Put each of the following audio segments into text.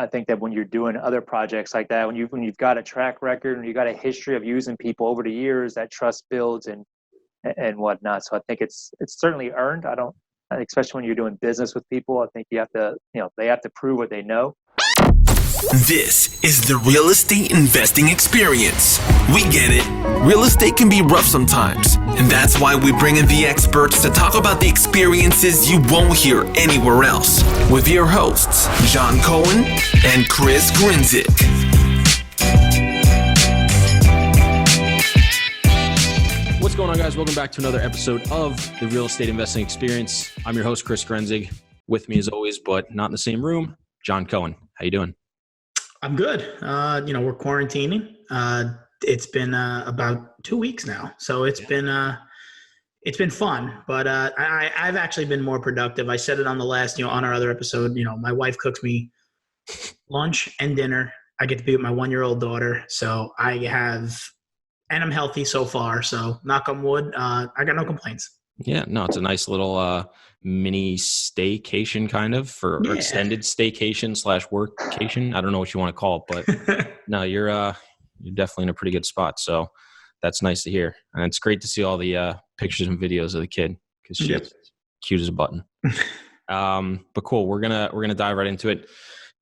I think that when you're doing other projects like that, when you've got a track record and you've got a history of using people over the years, that trust builds and whatnot. So I think it's certainly earned. Especially when you're doing business with people, I think you have to, they have to prove what they know. This is the real estate investing experience. We get it. Real estate can be rough sometimes, and that's why we bring in the experts to talk about the experiences you won't hear anywhere else with your hosts, John Cohen and Chris Grinzik. What's going on, guys? Welcome back to another episode of the Real Estate Investing Experience. I'm your host, Chris Grinzik. With me as always, but not in the same room, John Cohen. How you doing? I'm good. We're quarantining. It's been about 2 weeks now, so it's been fun. But I've actually been more productive. I said it on the last, on our other episode. My wife cooks me lunch and dinner. I get to be with my 1-year-old daughter, so and I'm healthy so far. So knock on wood, I got no complaints. Yeah, no, it's a nice little mini staycation kind of or extended staycation / workcation. I don't know what you want to call it, but no, you're definitely in a pretty good spot. So that's nice to hear. And it's great to see all the pictures and videos of the kid because she's cute as a button. But cool. We're gonna dive right into it.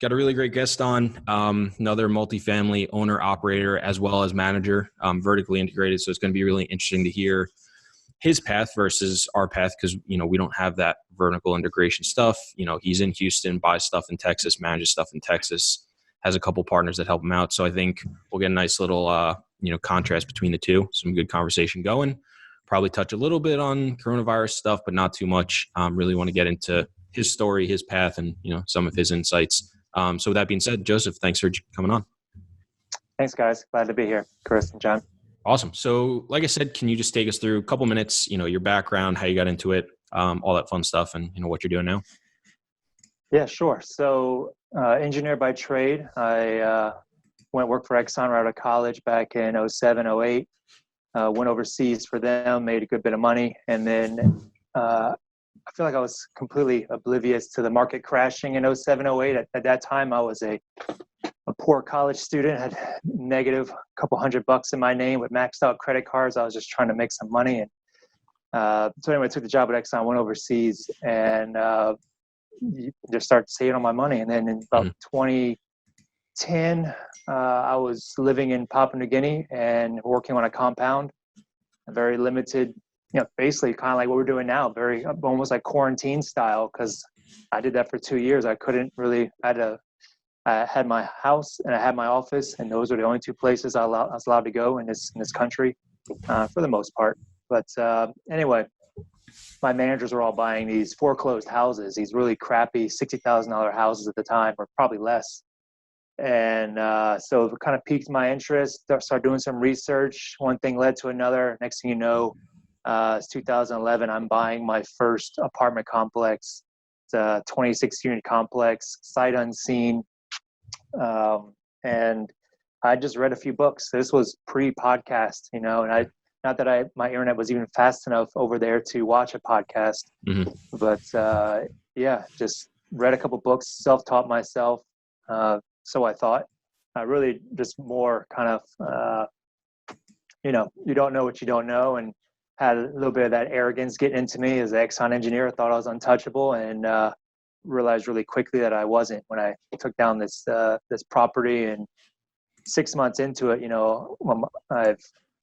Got a really great guest on, another multifamily owner, operator, as well as manager, vertically integrated. So it's going to be really interesting to hear his path versus our path because, we don't have that vertical integration stuff. He's in Houston, buys stuff in Texas, manages stuff in Texas, has a couple partners that help him out. So I think we'll get a nice little, contrast between the two. Some good conversation going. Probably touch a little bit on coronavirus stuff, but not too much. Really want to get into his story, his path, and, some of his insights. So with that being said, Joseph, thanks for coming on. Thanks, guys. Glad to be here, Chris and John. Awesome. So like I said, can you just take us through a couple minutes, your background, how you got into it, all that fun stuff, and, what you're doing now? Yeah, sure. So engineer by trade. I went work for Exxon right out of college back in 07, 08. Went overseas for them, made a good bit of money. And then I feel like I was completely oblivious to the market crashing in 07, 08. At that time, I was a poor college student, had negative a couple $100 in my name with maxed out credit cards. I was just trying to make some money. And so anyway, I took the job at Exxon, went overseas, and just started saving all my money. And then in about 2010, I was living in Papua New Guinea and working on a compound, a very limited, basically kind of like what we're doing now, very almost like quarantine style, because I did that for 2 years. I couldn't really, I had my house and I had my office, and those were the only two places I was allowed to go in this country for the most part. But anyway, my managers were all buying these foreclosed houses, these really crappy $60,000 houses at the time, or probably less. And so it kind of piqued my interest. Started doing some research. One thing led to another. Next thing you know, it's 2011. I'm buying my first apartment complex. It's a 26-unit complex, sight unseen. And I just read a few books. This was pre-podcast, and not that my internet was even fast enough over there to watch a podcast, but just read a couple books, self-taught myself. So I thought, I really just more kind of, you don't know what you don't know, and had a little bit of that arrogance getting into me as an Exxon engineer. I thought I was untouchable, and realized really quickly that I wasn't when I took down this property. And 6 months into it,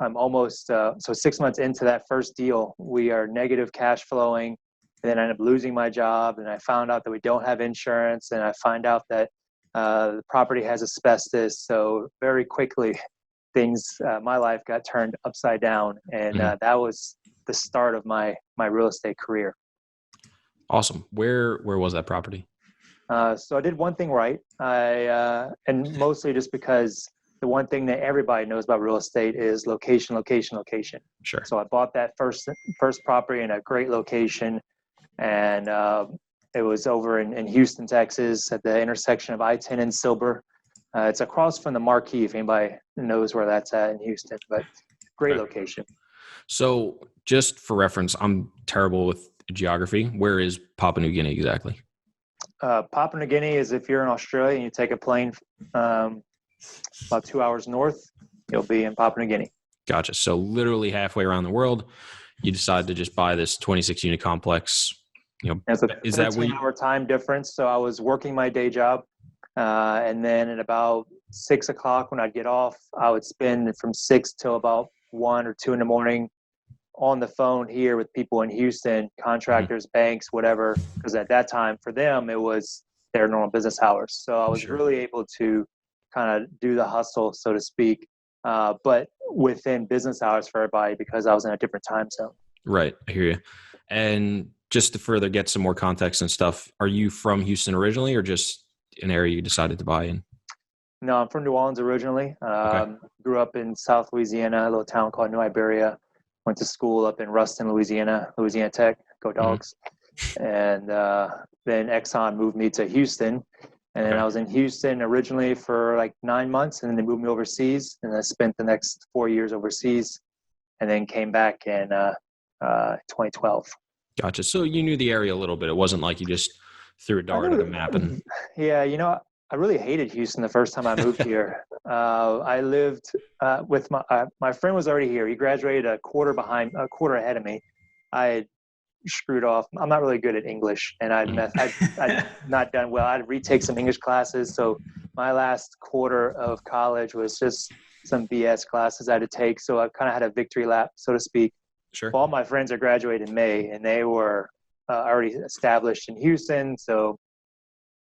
I'm almost so 6 months into that first deal, we are negative cash flowing, and then I end up losing my job, and I found out that we don't have insurance, and I find out that the property has asbestos. So very quickly, my life got turned upside down, and that was the start of my real estate career. Awesome. Where was that property? So I did one thing right. And mostly just because the one thing that everybody knows about real estate is location, location, location. Sure. So I bought that first property in a great location, and it was over in Houston, Texas, at the intersection of I-10 and Silver. It's across from the Marquee, if anybody knows where that's at in Houston, but great location. So just for reference, I'm terrible with geography. Where is Papua New Guinea exactly? Papua New Guinea is if you're in Australia and you take a plane about 2 hours north, you'll be in Papua New Guinea. Gotcha. So literally halfway around the world, you decide to just buy this 26 unit complex. It's a is that 13-hour time difference. So I was working my day job, and then at about 6 o'clock when I'd get off, I would spend from 6 till about 1 or 2 in the morning on the phone here with people in Houston, contractors, banks, whatever, because at that time for them, it was their normal business hours. So I was really able to kind of do the hustle, so to speak, but within business hours for everybody because I was in a different time zone. Right. I hear you. And just to further get some more context and stuff, are you from Houston originally or just an area you decided to buy in? No, I'm from New Orleans originally. Grew up in South Louisiana, a little town called New Iberia. Went to school up in Ruston, Louisiana Tech, go Dogs. And then Exxon moved me to Houston. And then I was in Houston originally for like 9 months, and then they moved me overseas. And I spent the next 4 years overseas and then came back in 2012. Gotcha. So you knew the area a little bit. It wasn't like you just threw a dart at a map. And Yeah, I really hated Houston the first time I moved here. I lived with my friend was already here. He graduated a quarter ahead of me. I had screwed off. I'm not really good at English, and I'd not done well. I'd retake some English classes. So my last quarter of college was just some BS classes I had to take. So I kind of had a victory lap, so to speak. Sure. All my friends are graduated in May, and they were already established in Houston. So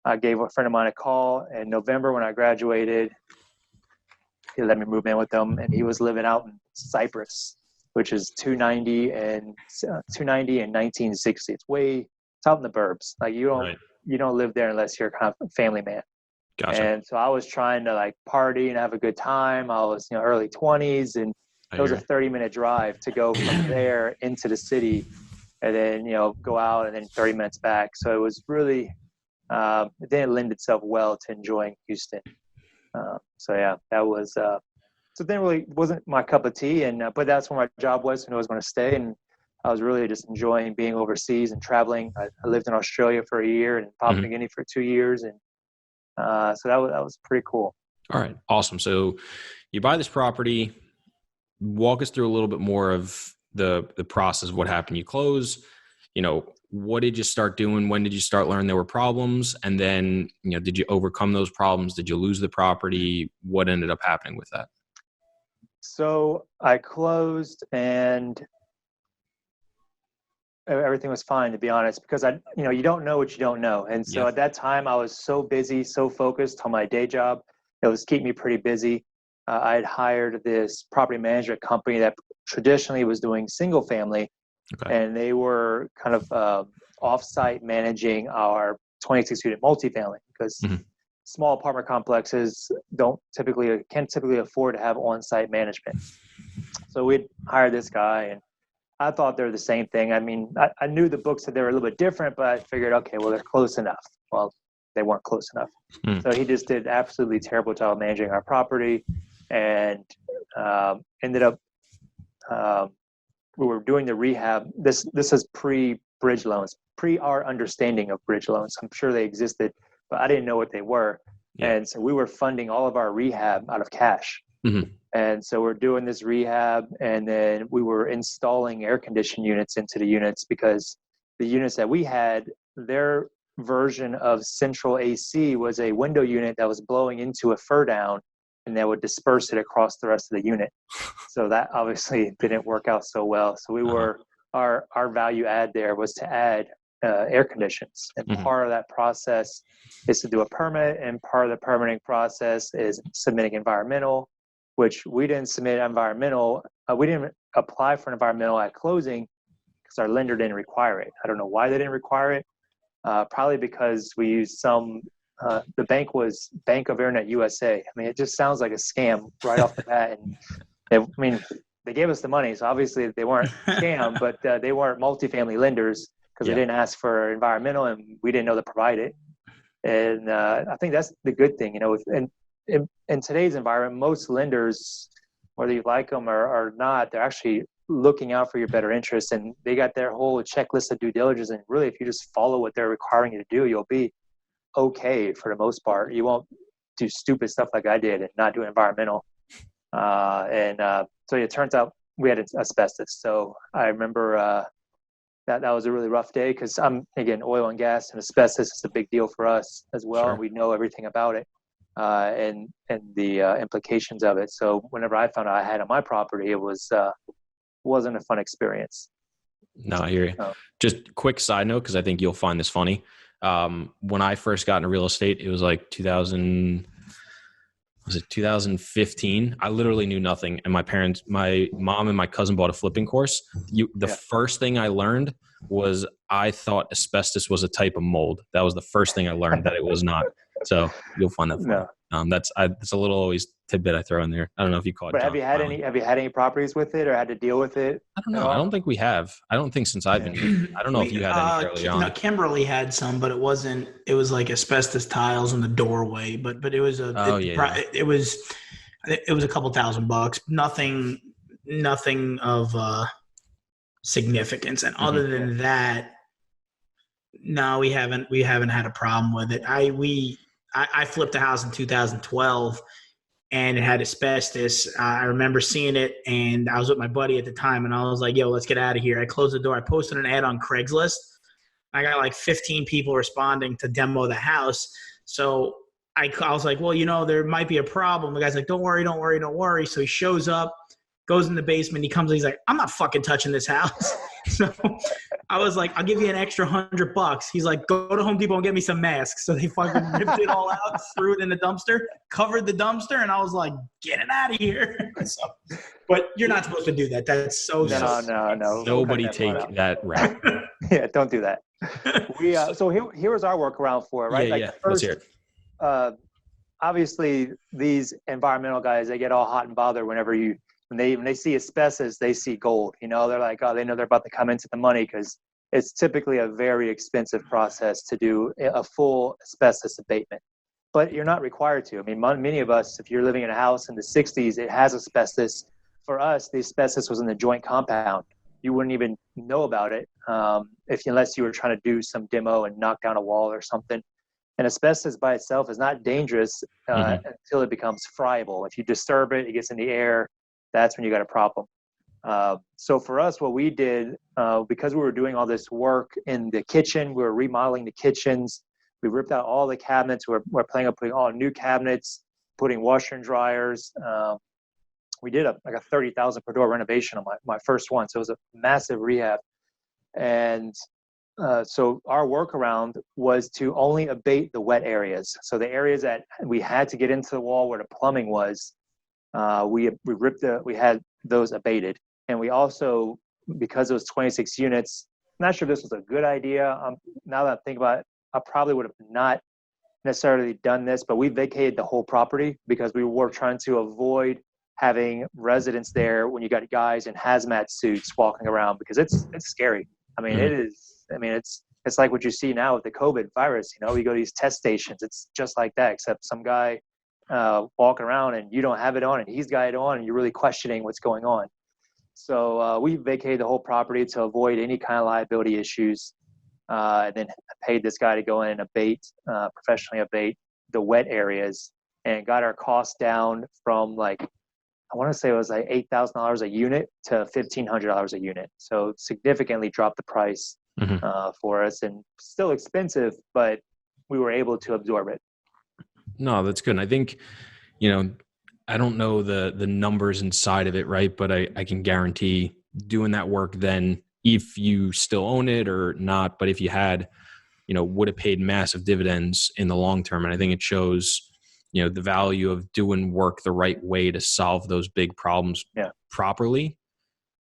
I gave a friend of mine a call in November when I graduated. He let me move in with them, and he was living out in Cypress, which is 290 and 1960. It's out in the burbs. Like you don't live there unless you're kind of a family man. Gotcha. And so I was trying to like party and have a good time. I was early 20s, and it was a 30-minute drive to go from there into the city, and then go out and then 30 minutes back. So it was really it didn't lend itself well to enjoying Houston. That was so then really wasn't my cup of tea, and but that's where my job was, and I was going to stay, and I was really just enjoying being overseas and traveling. I lived in Australia for a year and Papua New Guinea for 2 years, and so that was pretty cool. All right, awesome. So you buy this property. Walk us through a little bit more of the process of what happened. You close. What did you start doing? When did you start learning there were problems? And then, did you overcome those problems? Did you lose the property? What ended up happening with that? So I closed and everything was fine, to be honest, because you don't know what you don't know. And so at that time I was so busy, so focused on my day job. It was keeping me pretty busy. I had hired this property management company that traditionally was doing single family. And they were kind of off-site managing our 26-unit multifamily because small apartment complexes can't typically afford to have on-site management. So we'd hired this guy, and I thought they were the same thing. I mean, I knew the books that they were a little bit different, but I figured, okay, well, they're close enough. Well, they weren't close enough. So he just did an absolutely terrible job managing our property, and ended up we were doing the rehab. This is pre-bridge loans, pre our understanding of bridge loans. I'm sure they existed, but I didn't know what they were. And so we were funding all of our rehab out of cash. And so we're doing this rehab, and then we were installing air conditioning units into the units because the units that we had, their version of central AC was a window unit that was blowing into a fur down, and that would disperse it across the rest of the unit. So that obviously didn't work out so well. So we were, our value add there was to add air conditions. And part of that process is to do a permit, and part of the permitting process is submitting environmental, which we didn't submit environmental. We didn't apply for an environmental at closing because our lender didn't require it. I don't know why they didn't require it. Probably because we used the bank was Bank of Internet USA. I mean, it just sounds like a scam right off the bat. And they gave us the money, so obviously they weren't scam, but they weren't multifamily lenders because they didn't ask for environmental, and we didn't know to provide it. And I think that's the good thing, in today's environment, most lenders, whether you like them or not, they're actually looking out for your better interests, and they got their whole checklist of due diligence. And really, if you just follow what they're requiring you to do, you'll be okay for the most part. You won't do stupid stuff like I did and not do environmental. So it turns out we had asbestos. So I remember that was a really rough day because again, oil and gas and asbestos is a big deal for us as well. Sure. And we know everything about it and the implications of it. So whenever I found out I had on my property, it wasn't a fun experience. No, I hear you. Just quick side note, because I think you'll find this funny. When I first got into real estate, it was like 2015? I literally knew nothing. And my mom and my cousin bought a flipping course. The first thing I learned was I thought asbestos was a type of mold. That was the first thing I learned, that it was not. So you'll find that funny. No. That's a little always tidbit I throw in there. I don't know if you caught it. But have you had any properties with it or had to deal with it? I don't know. I don't think we have. I don't think since I've been here. I don't know if you had any early on. No, Kimberly had some, but it was like asbestos tiles in the doorway, but it was it was a couple $1,000, nothing of significance. And other than that, no, we haven't had a problem with it. I flipped a house in 2012 and it had asbestos. I remember seeing it, and I was with my buddy at the time, and I was like, yo, let's get out of here. I closed the door. I posted an ad on Craigslist. I got like 15 people responding to demo the house. So I was like, well, there might be a problem. The guy's like, don't worry. So he shows up, goes in the basement. He comes in, he's like, I'm not fucking touching this house. So I was like, I'll give you an extra $100. He's like, go to Home Depot and get me some masks. So they fucking ripped it all out, threw it in the dumpster, covered the dumpster, and I was like, get it out of here. So, but you're not supposed to do that. That's so no. Nobody take that route. Yeah, don't do that. So here was our workaround for it, right? Yeah. Let's hear it. Obviously, these environmental guys, they get all hot and bothered when they see asbestos, they see gold. They're like, oh, they know they're about to come into the money because it's typically a very expensive process to do a full asbestos abatement. But you're not required to. I mean, many of us, if you're living in a house in the 60s, it has asbestos. For us, the asbestos was in the joint compound. You wouldn't even know about it unless you were trying to do some demo and knock down a wall or something. And asbestos by itself is not dangerous until it becomes friable. If you disturb it, it gets in the air. That's when you got a problem. So for us, what we did, because we were doing all this work in the kitchen, we were remodeling the kitchens. We ripped out all the cabinets. We're planning on putting all new cabinets, putting washer and dryers. We did a $30,000 per door renovation on my first one. So it was a massive rehab. And so our workaround was to only abate the wet areas. So the areas that we had to get into the wall where the plumbing was, we had those abated. And we also, because it was 26 units, I'm not sure if this was a good idea. Now that I think about it, I probably would have not necessarily done this, but we vacated the whole property because we were trying to avoid having residents there when you got guys in hazmat suits walking around, because it's scary. I mean, it is. I mean, it's like what you see now with the COVID virus. You go to these test stations. It's just like that, except some guy walking around and you don't have it on and he's got it on and you're really questioning what's going on. So we vacated the whole property to avoid any kind of liability issues, and then paid this guy to go in and professionally abate the wet areas, and got our costs down from I want to say it was like $8,000 a unit to $1,500 a unit. So significantly dropped the price for us, and still expensive, but we were able to absorb it. No, that's good. And I think, I don't know the numbers inside of it, right? But I can guarantee doing that work then, if you still own it or not, but if you had, would have paid massive dividends in the long term. And I think it shows, the value of doing work the right way to solve those big problems properly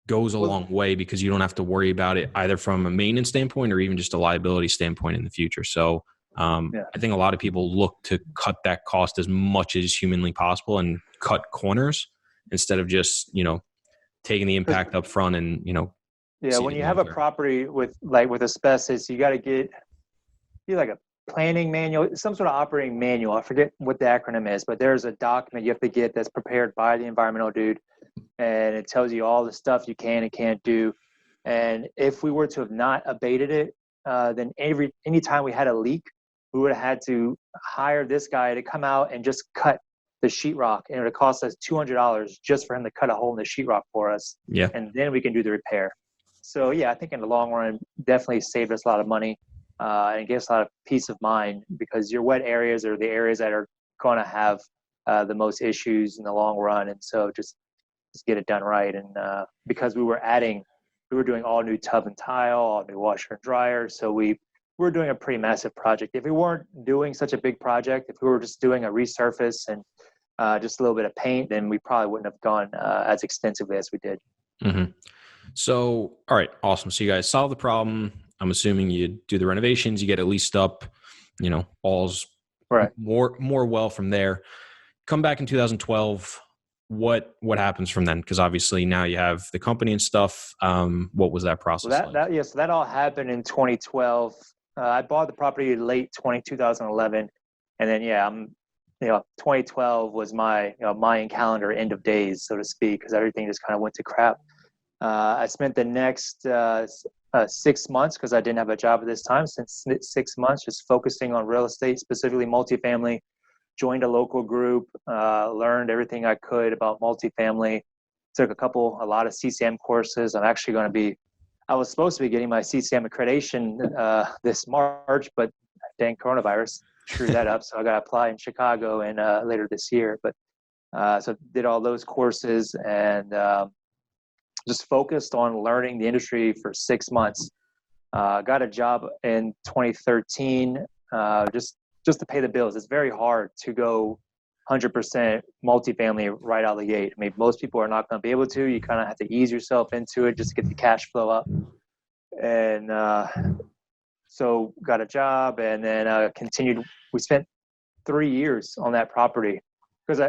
goes a long way, because you don't have to worry about it either from a maintenance standpoint or even just a liability standpoint in the future. So I think a lot of people look to cut that cost as much as humanly possible and cut corners instead of just, taking the impact up front and, when you have a property with asbestos, you got to get like a planning manual, some sort of operating manual. I forget what the acronym is, but there's a document you have to get that's prepared by the environmental dude, and it tells you all the stuff you can and can't do. And if we were to have not abated it, then anytime we had a leak, we would have had to hire this guy to come out and just cut the sheetrock, and it would have cost us $200 just for him to cut a hole in the sheetrock for us. Yeah. And then we can do the repair. So yeah, I think in the long run, definitely saved us a lot of money, and gave us a lot of peace of mind, because your wet areas are the areas that are going to have the most issues in the long run. And so just get it done right. And because we were doing all new tub and tile, all new washer and dryer. So we were doing a pretty massive project. If we weren't doing such a big project, if we were just doing a resurface and just a little bit of paint, then we probably wouldn't have gone as extensively as we did. Mm-hmm. So, all right, awesome. So you guys solve the problem. I'm assuming you do the renovations, you get it leased up, all's right. more well from there. Come back in 2012. What happens from then? Because obviously now you have the company and stuff. What was that process like? So that all happened in 2012. I bought the property late 2011, and then 2012 was my Mayan calendar end of days, so to speak, because everything just kind of went to crap. I spent the next 6 months, because I didn't have a job at this time, since 6 months just focusing on real estate, specifically multifamily. Joined a local group, learned everything I could about multifamily, took a lot of CCM courses. I was supposed to be getting my CCM accreditation this March, but dang coronavirus screwed that up. So I got to apply in Chicago and later this year. But so did all those courses and just focused on learning the industry for 6 months. Got a job in 2013, just to pay the bills. It's very hard to go 100% multifamily right out of the gate. I mean, most people are not going to be able to. You kind of have to ease yourself into it just to get the cash flow up. And so got a job, and then continued. We spent 3 years on that property, because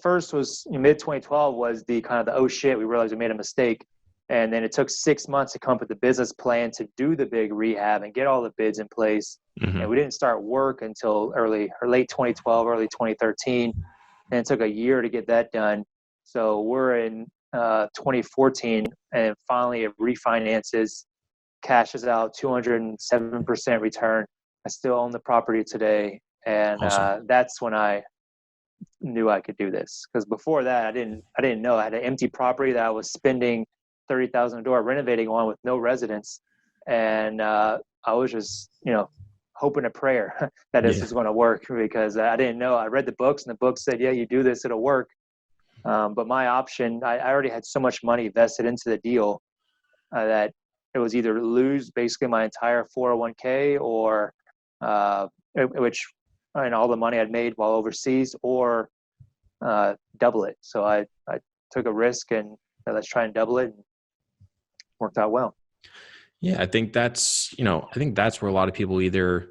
first was mid 2012 was the kind of the, oh shit, we realized we made a mistake. And then it took 6 months to come up with the business plan to do the big rehab and get all the bids in place. Mm-hmm. And we didn't start work until late 2012, early 2013. And it took a year to get that done. So we're in 2014, and finally it refinances, cashes out 207% return. I still own the property today. And awesome. That's when I knew I could do this. Because before that, I didn't know. I had an empty property that I was spending $30,000 a door renovating on with no residents. And I was just, hoping a prayer that this was going to work, because I didn't know. I read the books, and the book said, yeah, you do this, it'll work. But my option, I already had so much money vested into the deal that it was either lose basically my entire 401k or all the money I'd made while overseas, or double it. So I took a risk and let's try and double it, and worked out well. Yeah, I think that's where a lot of people either,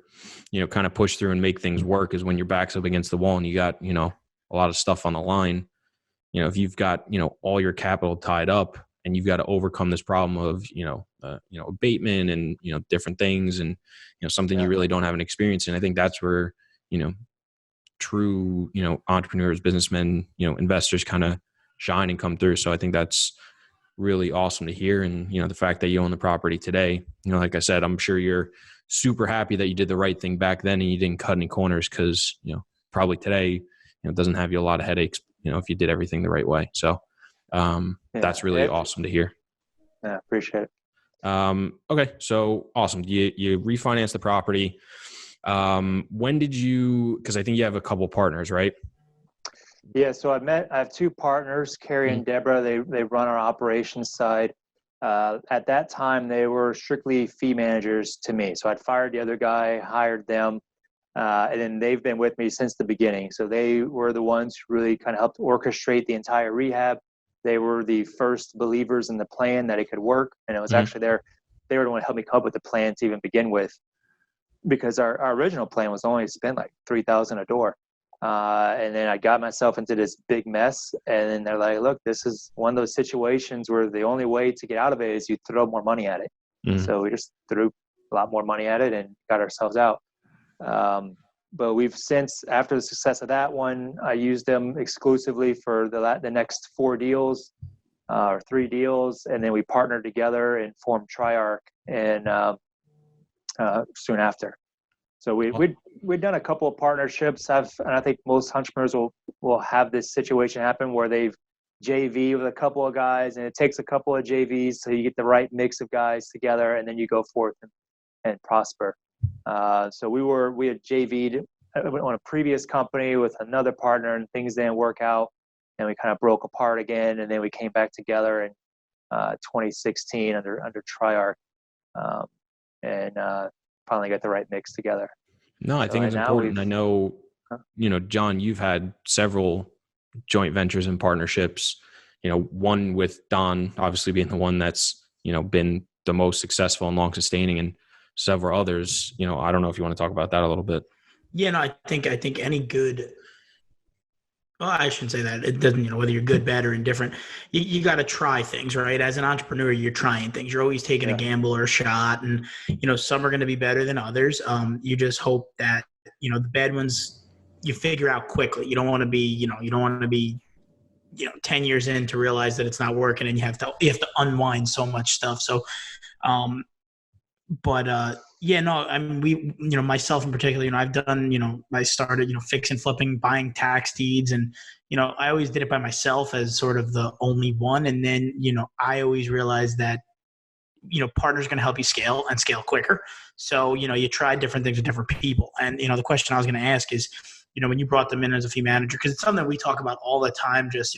kind of push through and make things work, is when your back's up against the wall and you got, a lot of stuff on the line. If you've got, all your capital tied up and you've got to overcome this problem of, abatement and, different things and, something you really don't have an experience in. I think that's where, true, entrepreneurs, businessmen, investors kind of shine and come through. So I think that's really awesome to hear. And, the fact that you own the property today, like I said, I'm sure you're super happy that you did the right thing back then and you didn't cut any corners, because, probably today, it doesn't have you a lot of headaches, if you did everything the right way. So that's really awesome to hear. Yeah, appreciate it. Okay. So awesome. You refinance the property. When did you, because I think you have a couple partners, right? Yeah, so I have two partners, Carrie and Deborah. They run our operations side. At that time, they were strictly fee managers to me. So I'd fired the other guy, hired them, and then they've been with me since the beginning. So they were the ones who really kind of helped orchestrate the entire rehab. They were the first believers in the plan that it could work, and it was actually they were the one who helped me come up with the plan to even begin with, because our original plan was only to spend like $3,000 a door. And then I got myself into this big mess, and then they're like, look, this is one of those situations where the only way to get out of it is you throw more money at it. Mm-hmm. So we just threw a lot more money at it and got ourselves out. But we've since, after the success of that one, I used them exclusively for the next 4 deals, or 3 deals. And then we partnered together and formed TriArc and soon after. So we've done a couple of partnerships. And I think most entrepreneurs will have this situation happen where they've JV with a couple of guys, and it takes a couple of JVs so you get the right mix of guys together, and then you go forth and prosper. So we had JV'd on a previous company with another partner, and things didn't work out, and we kind of broke apart again, and then we came back together in 2016 under TriArc, and finally got the right mix together. No, I think it's important. I know, John, you've had several joint ventures and partnerships, one with Don obviously being the one that's, been the most successful and long sustaining, and several others. I don't know if you want to talk about that a little bit. Yeah, no, I think any good, well, I shouldn't say that. It doesn't, whether you're good, bad, or indifferent, you got to try things, right? As an entrepreneur, you're trying things. You're always taking a gamble or a shot, and, some are going to be better than others. You just hope that, the bad ones you figure out quickly. You don't want to be, 10 years in to realize that it's not working, and you have to unwind so much stuff. So, myself in particular, I've done, I started, fix and flipping, buying tax deeds, and, I always did it by myself as sort of the only one. And then, I always realized that, partners going to help you scale and scale quicker. So, you try different things with different people. And, the question I was going to ask is, when you brought them in as a fee manager, because it's something we talk about all the time, just,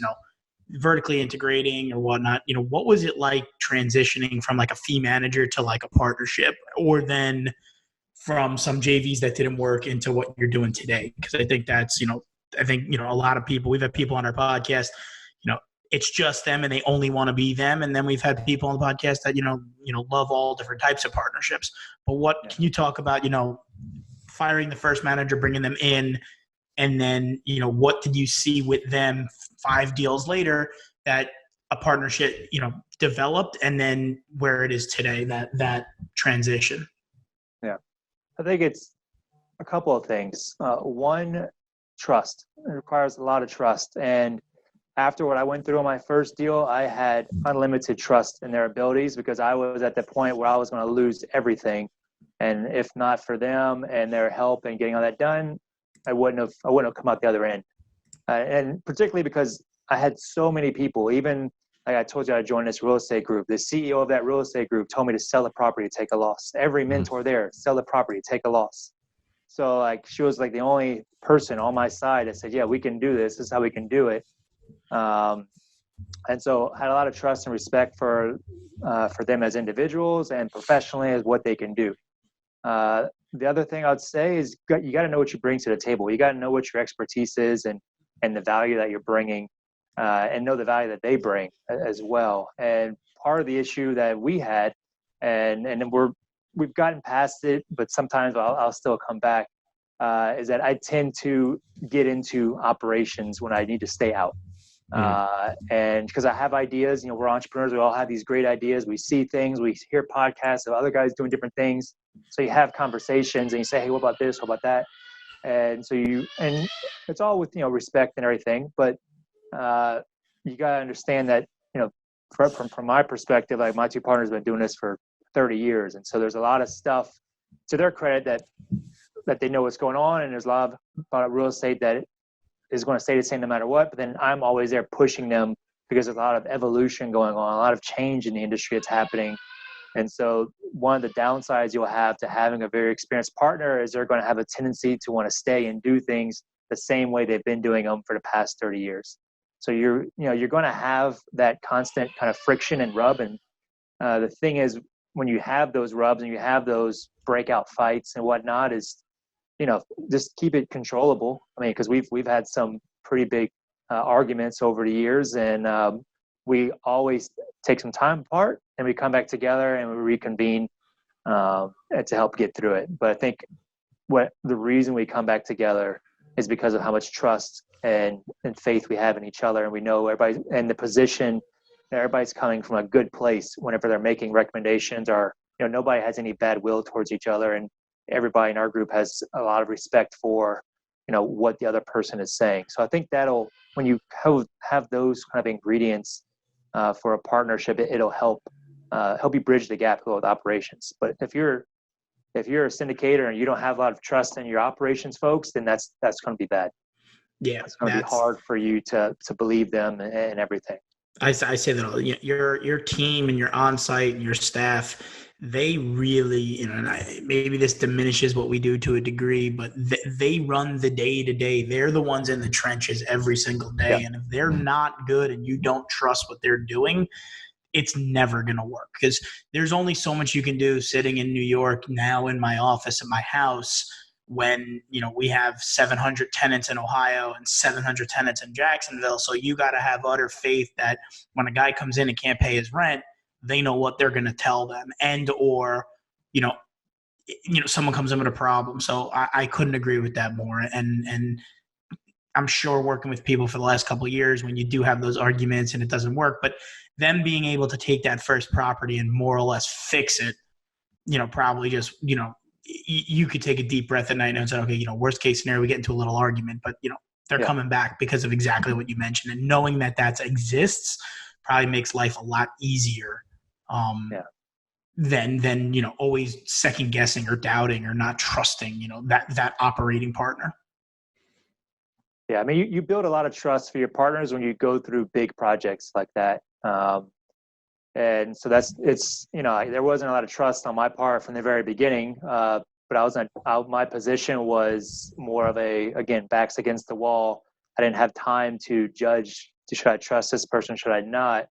vertically integrating or whatnot, what was it like transitioning from like a fee manager to like a partnership, or then from some JVs that didn't work into what you're doing today? Because I think that's, a lot of people, we've had people on our podcast, it's just them and they only want to be them. And then we've had people on the podcast that, love all different types of partnerships. But what can you talk about, firing the first manager, bringing them in, and then, what did you see with them 5 deals later that a partnership, developed, and then where it is today, that transition? Yeah, I think it's a couple of things. One, trust. It requires a lot of trust. And after what I went through on my first deal, I had unlimited trust in their abilities, because I was at the point where I was going to lose everything. And if not for them and their help and getting all that done, I wouldn't have come out the other end. And particularly because I had so many people, even like I told you, I joined this real estate group. The CEO of that real estate group told me to sell the property, take a loss. Every mentor there, sell the property, take a loss. So like, she was like the only person on my side that said, yeah, we can do this. This is how we can do it. And so I had a lot of trust and respect for them as individuals and professionally as what they can do. The other thing I would say is you got to know what you bring to the table. You got to know what your expertise is and the value that you're bringing, and know the value that they bring as well. And part of the issue that we had, and we've gotten past it, but sometimes I'll still come back, is that I tend to get into operations when I need to stay out. And because I have ideas, we're entrepreneurs, we all have these great ideas. We see things, we hear podcasts of other guys doing different things. So you have conversations and you say, hey, what about this? What about that? And so and it's all with, respect and everything, but you got to understand that, from my perspective, like my two partners have been doing this for 30 years. And so there's a lot of stuff to their credit that they know what's going on. And there's a lot about real estate that is going to stay the same no matter what. But then I'm always there pushing them, because there's a lot of evolution going on, a lot of change in the industry that's happening. And so one of the downsides you'll have to having a very experienced partner is they're going to have a tendency to want to stay and do things the same way they've been doing them for the past 30 years. So you're going to have that constant kind of friction and rub. And the thing is, when you have those rubs and you have those breakout fights and whatnot, is, just keep it controllable. I mean, because we've had some pretty big arguments over the years, and we always take some time apart and we come back together and we reconvene to help get through it. But I think the reason we come back together is because of how much trust and faith we have in each other, and we know everybody in the position. Everybody's coming from a good place whenever they're making recommendations, or nobody has any bad will towards each other, and everybody in our group has a lot of respect for what the other person is saying. So I think when you have those kind of ingredients for a partnership, it'll help you bridge the gap with operations. But if you're if you're a syndicator and you don't have a lot of trust in your operations folks, then that's going to be bad. Yeah, it's going to be hard for you to believe them and everything. I say that all. Your team and your on-site and your staff, they really, and maybe this diminishes what we do to a degree, but they run the day-to-day. They're the ones in the trenches every single day. Yeah. And if they're not good and you don't trust what they're doing, it's never going to work, because there's only so much you can do sitting in New York now in my office at my house when, we have 700 tenants in Ohio and 700 tenants in Jacksonville. So you got to have utter faith that when a guy comes in and can't pay his rent, they know what they're going to tell them, or someone comes in with a problem. So I couldn't agree with that more. And I'm sure working with people for the last couple of years, when you do have those arguments and it doesn't work, but them being able to take that first property and more or less fix it, probably just, you could take a deep breath at night and say, okay, worst case scenario, we get into a little argument, but they're coming back because of exactly what you mentioned. And knowing that exists probably makes life a lot easier than always second guessing or doubting or not trusting, that operating partner. Yeah, I mean, you build a lot of trust for your partners when you go through big projects like that. And so there wasn't a lot of trust on my part from the very beginning, but my position was more of again, backs against the wall. I didn't have time to judge, should I trust this person, should I not?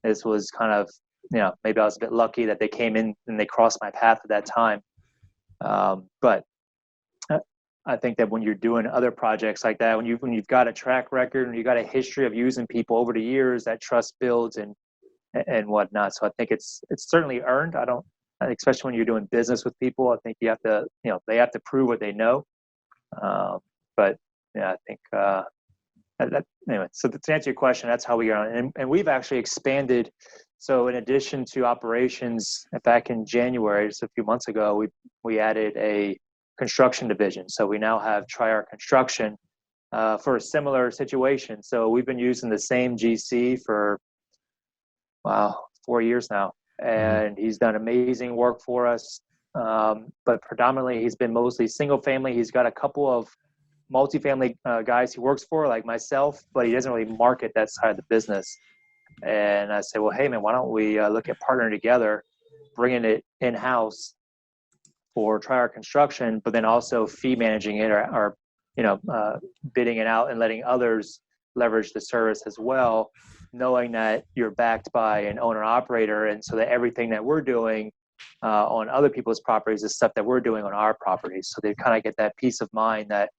This was kind of, maybe I was a bit lucky that they came in and they crossed my path at that time. But I think that when you're doing other projects like that, when you've got a track record and you've got a history of using people over the years, that trust builds and whatnot. So I think it's certainly earned. Especially when you're doing business with people, I think you have to, they have to prove what they know. But yeah, I think anyway. So to answer your question, that's how we are, and we've actually expanded. So in addition to operations, back in January, just a few months ago, we added a construction division. So we now have TriArc Construction for a similar situation. So we've been using the same GC for 4 years now, and he's done amazing work for us. But predominantly, he's been mostly single family. He's got a couple of multifamily guys he works for, like myself, but he doesn't really market that side of the business. And I said, well, hey man, why don't we look at partnering together, bringing it in-house for TriArc Construction, but then also fee managing it or bidding it out and letting others leverage the service as well, knowing that you're backed by an owner operator, and so that everything that we're doing on other people's properties is stuff that we're doing on our properties. So they kind of get that peace of mind that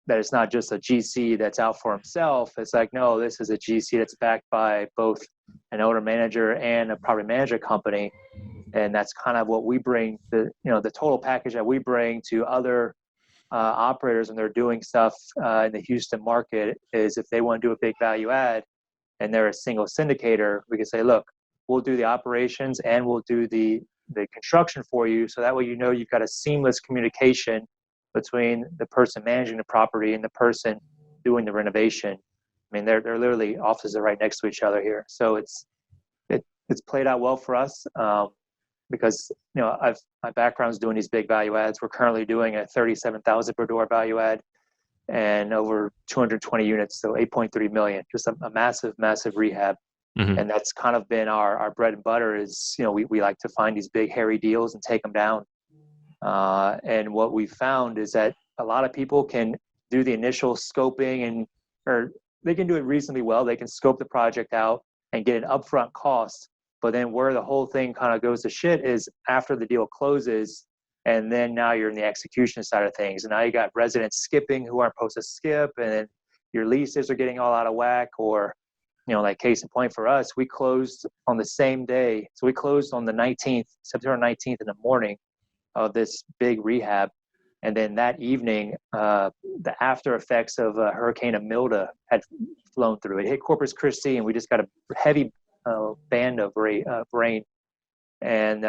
that it's not just a GC that's out for himself. It's like, no, this is a GC that's backed by both an owner manager and a property management company. And that's kind of what we bring, the total package that we bring to other operators when they're doing stuff in the Houston market is, if they want to do a big value add and they're a single syndicator, we can say, look, we'll do the operations and we'll do the construction for you. So that way, you've got a seamless communication between the person managing the property and the person doing the renovation. I mean, they're literally, offices are right next to each other here. So it's played out well for us. Because my background's doing these big value adds. We're currently doing a 37,000 per door value add and over 220 units, so 8.3 million. Just a massive rehab. Mm-hmm. And that's kind of been our bread and butter. Is we like to find these big hairy deals and take them down. And what we found is that a lot of people can do the initial scoping or they can do it reasonably well. They can scope the project out and get an upfront cost. But then where the whole thing kind of goes to shit is after the deal closes, and then now you're in the execution side of things. And now you got residents skipping who aren't supposed to skip, and then your leases are getting all out of whack. Or, like case in point for us, we closed on the same day. So we closed on the 19th, September 19th in the morning of this big rehab. And then that evening, the after effects of Hurricane Imelda had flown through. It hit Corpus Christi, and we just got a heavy band of rain and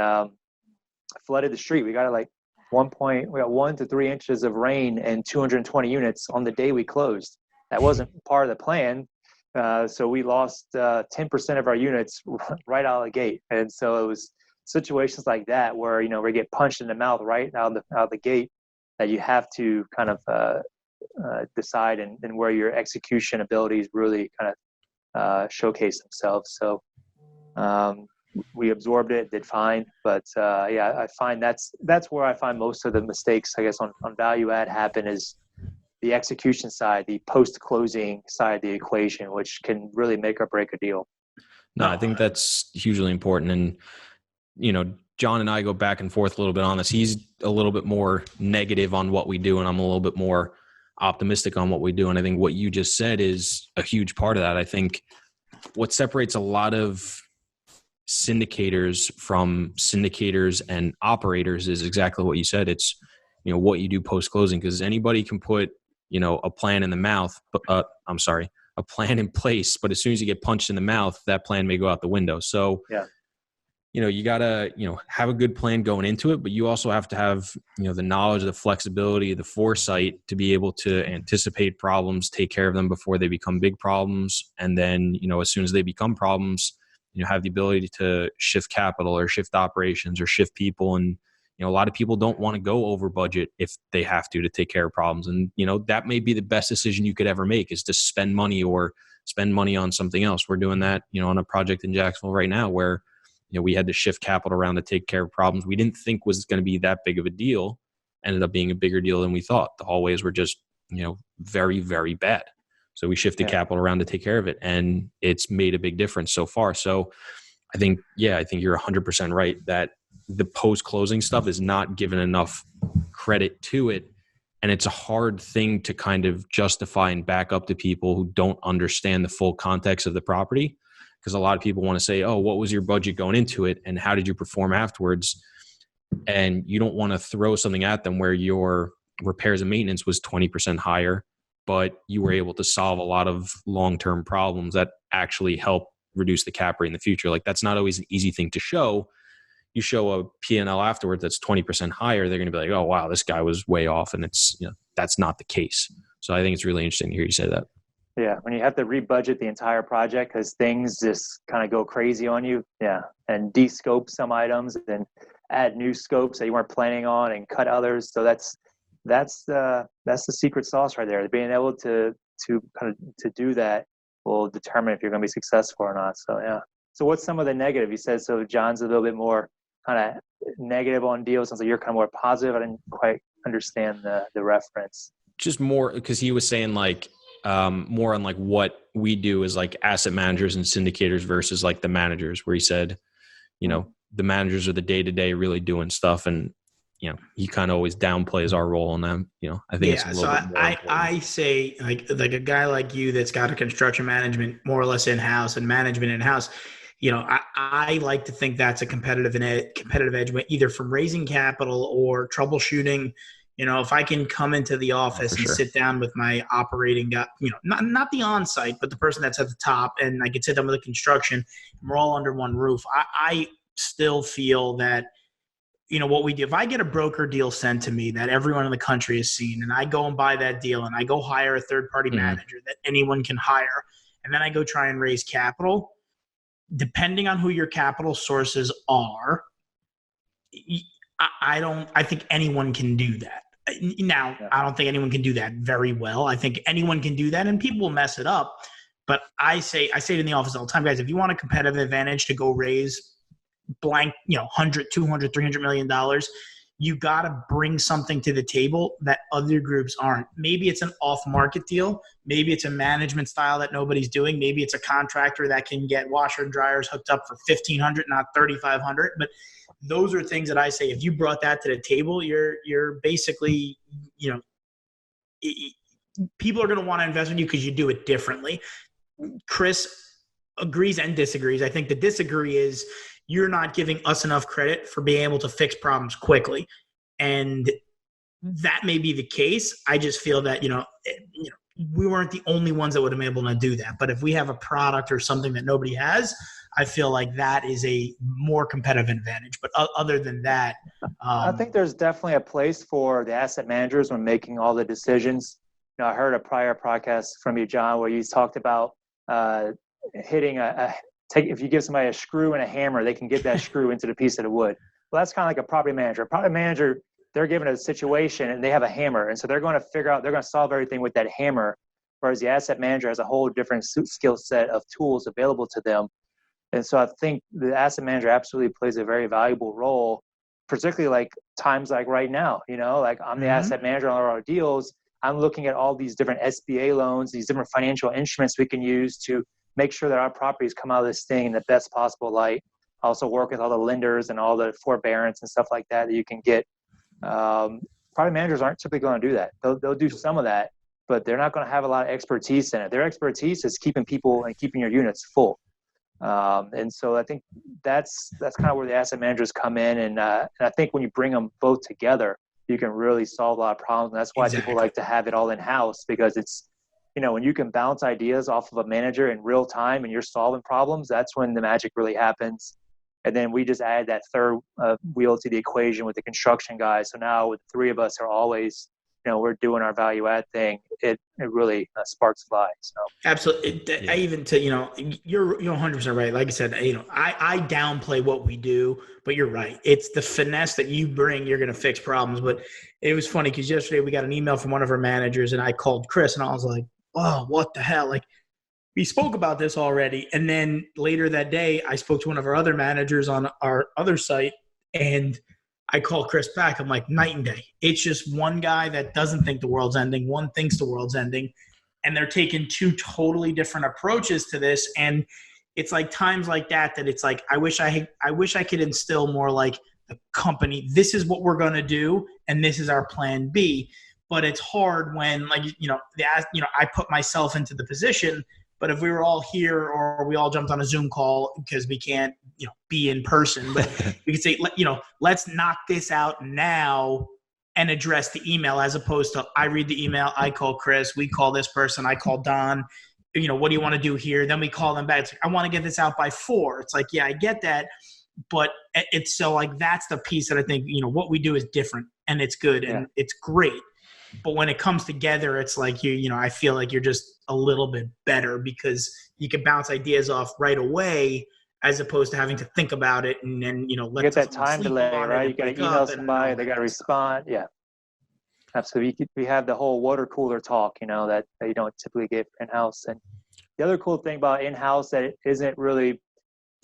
flooded the street. We got 1 to 3 inches of rain and 220 units on the day we closed. That wasn't part of the plan. So we lost 10% of our units right out of the gate. And so it was situations like that where, we get punched in the mouth right out of the gate, that you have to kind of decide and where your execution abilities really kind of showcase themselves. So we absorbed it, did fine, but I find that's where I find most of the mistakes, I guess, on value add happen, is the execution side, the post-closing side of the equation, which can really make or break a deal. No, I think that's hugely important. And, John and I go back and forth a little bit on this. He's a little bit more negative on what we do, and I'm a little bit more optimistic on what we do. And I think what you just said is a huge part of that. I think what separates a lot of syndicators from syndicators and operators is exactly what you said. It's, what you do post-closing, because anybody can put, a plan in the mouth, a plan in place, but as soon as you get punched in the mouth, that plan may go out the window. So, you gotta, have a good plan going into it, but you also have to have, the knowledge, the flexibility, the foresight to be able to anticipate problems, take care of them before they become big problems. And then, as soon as they become problems, have the ability to shift capital or shift operations or shift people. And, a lot of people don't want to go over budget if they have to take care of problems. And, that may be the best decision you could ever make, is to spend money on something else. We're doing that, on a project in Jacksonville right now where, we had to shift capital around to take care of problems we didn't think was going to be that big of a deal. Ended up being a bigger deal than we thought. The hallways were just, very, very bad. So we shifted capital around to take care of it, and it's made a big difference so far. So I think you're 100% right that the post-closing stuff is not given enough credit to it. And it's a hard thing to kind of justify and back up to people who don't understand the full context of the property. Because a lot of people want to say, oh, what was your budget going into it? And how did you perform afterwards? And you don't want to throw something at them where your repairs and maintenance was 20% higher, but you were able to solve a lot of long-term problems that actually help reduce the cap rate in the future. Like, that's not always an easy thing to show. You show a P&L afterward that's 20% higher, they're going to be like, oh, wow, this guy was way off. And it's, that's not the case. So I think it's really interesting to hear you say that. Yeah, when you have to rebudget the entire project because things just kind of go crazy on you. Yeah, and de-scope some items and add new scopes that you weren't planning on and cut others. So that's the secret sauce right there. Being able to do that will determine if you're going to be successful or not. So yeah. So what's some of the negative? You said so. John's a little bit more kind of negative on deals. Sounds like you're kind of more positive. I didn't quite understand the reference. Just more because he was saying like. More on like what we do as like asset managers and syndicators versus like the managers, where he said, the managers are the day-to-day really doing stuff. And, he kind of always downplays our role in them. I think it's a little bit more I say like a guy like you that's got a construction management more or less in-house and management in-house, I like to think that's a competitive edge, either from raising capital or troubleshooting. If I can come into the office and sit down with my operating guy, not the on-site, but the person that's at the top, and I can sit down with the construction, and we're all under one roof. I still feel that, what we do, if I get a broker deal sent to me that everyone in the country has seen, and I go and buy that deal and I go hire a third-party manager that anyone can hire, and then I go try and raise capital, depending on who your capital sources are, I think anyone can do that. Now, I don't think anyone can do that very well. I think anyone can do that, and people will mess it up. But I say it in the office all the time, guys, if you want a competitive advantage to go raise blank, $100, $200, $300 million, you got to bring something to the table that other groups aren't. Maybe it's an off-market deal. Maybe it's a management style that nobody's doing. Maybe it's a contractor that can get washer and dryers hooked up for $1,500, not $3,500. But those are things that I say, if you brought that to the table, you're basically, people are going to want to invest in you because you do it differently. Chris agrees and disagrees. I think the disagree is you're not giving us enough credit for being able to fix problems quickly. And that may be the case. I just feel that, we weren't the only ones that would have been able to do that. But if we have a product or something that nobody has, I feel like that is a more competitive advantage. But other than that, I think there's definitely a place for the asset managers when making all the decisions. I heard a prior podcast from you, John, where you talked about hitting a if you give somebody a screw and a hammer, they can get that screw into the piece of the wood. Well, that's kind of like a property manager. A property manager, they're given a situation and they have a hammer. And so they're going to solve everything with that hammer. Whereas the asset manager has a whole different skill set of tools available to them. And so I think the asset manager absolutely plays a very valuable role, particularly like times like right now, like I'm the asset manager on our deals. I'm looking at all these different SBA loans, these different financial instruments we can use to make sure that our properties come out of this thing in the best possible light. I also work with all the lenders and all the forbearance and stuff like that you can get. Property managers aren't typically going to do that. They'll do some of that, but they're not going to have a lot of expertise in it. Their expertise is keeping people and keeping your units full. And so I think that's kind of where the asset managers come in. And I think when you bring them both together, you can really solve a lot of problems. And that's why people like to have it all in-house, because it's, when you can bounce ideas off of a manager in real time and you're solving problems, that's when the magic really happens. And then we just add that third wheel to the equation with the construction guys. So now with the three of us are always, we're doing our value add thing. It really sparks lives. So. Absolutely. I even you're 100% right. Like I said, I downplay what we do, but you're right. It's the finesse that you bring. You're going to fix problems. But it was funny because yesterday we got an email from one of our managers and I called Chris and I was like, oh, what the hell? Like, we spoke about this already. And then later that day, I spoke to one of our other managers on our other site and I call Chris back. I'm like, night and day. It's just one guy that doesn't think the world's ending. One thinks the world's ending. And they're taking two totally different approaches to this. And it's like times like that it's like, I wish I could instill more like the company. This is what we're going to do. And this is our plan B. But it's hard when I put myself into the position. But if we were all here or we all jumped on a Zoom call because we can't, be in person, but we could say, let's knock this out now and address the email, as opposed to I read the email, I call Chris, we call this person, I call Don, what do you want to do here? Then we call them back. It's like, I want to get this out by 4. It's like, yeah, I get that. But it's so like, that's the piece that I think, what we do is different and it's good and it's great. But when it comes together, it's like I feel like you're just a little bit better because you can bounce ideas off right away, as opposed to having to think about it and then let get that time delay, right? You got to email somebody, they got to respond. Yeah, absolutely. We have the whole water cooler talk, that you don't typically get in house. And the other cool thing about in house that it isn't really